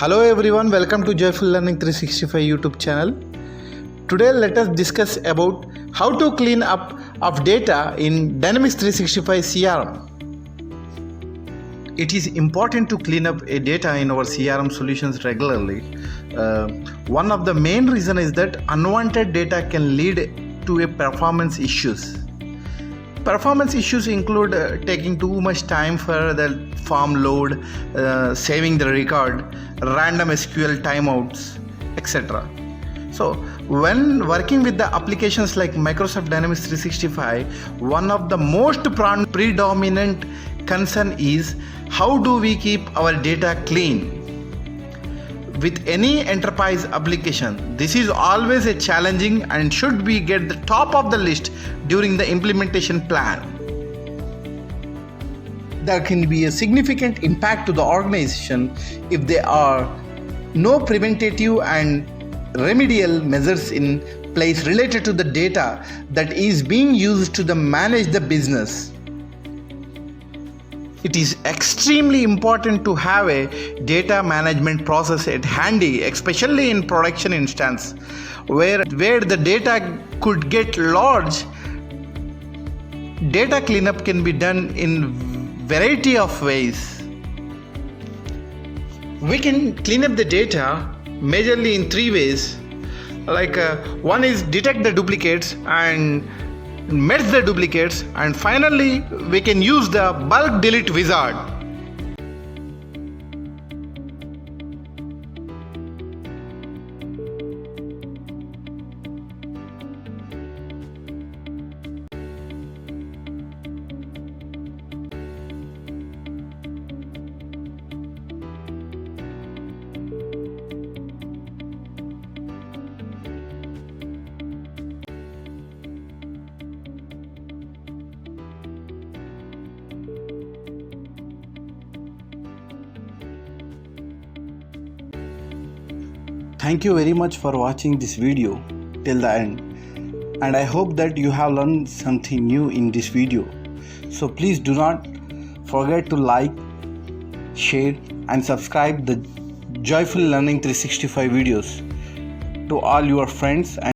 Hello everyone, welcome to Joyful Learning 365 YouTube channel. Today let us discuss about how to clean up of data in Dynamics 365 CRM. It is important to clean up a data in our CRM solutions regularly. One of the main reasons is that unwanted data can lead to a performance issues. Performance issues include taking too much time for the form load, saving the record, random SQL timeouts, etc. So when working with the applications like Microsoft Dynamics 365, one of the most predominant concern is how do we keep our data clean. With any enterprise application, this is always a challenging and should be get the top of the list during the implementation plan. There can be a significant impact to the organization if there are no preventative and remedial measures in place related to the data that is being used to manage the business. It is extremely important to have a data management process at handy, especially in production instance where the data could get large. Data cleanup can be done in variety of ways. We can clean up the data majorly in three ways. One is detect the duplicates and merge the duplicates, and finally we can use the bulk delete wizard. Thank you very much for watching this video till the end, and I hope that you have learned something new in this video. So please do not forget to like, share and subscribe the Joyful Learning 365 videos to all your friends and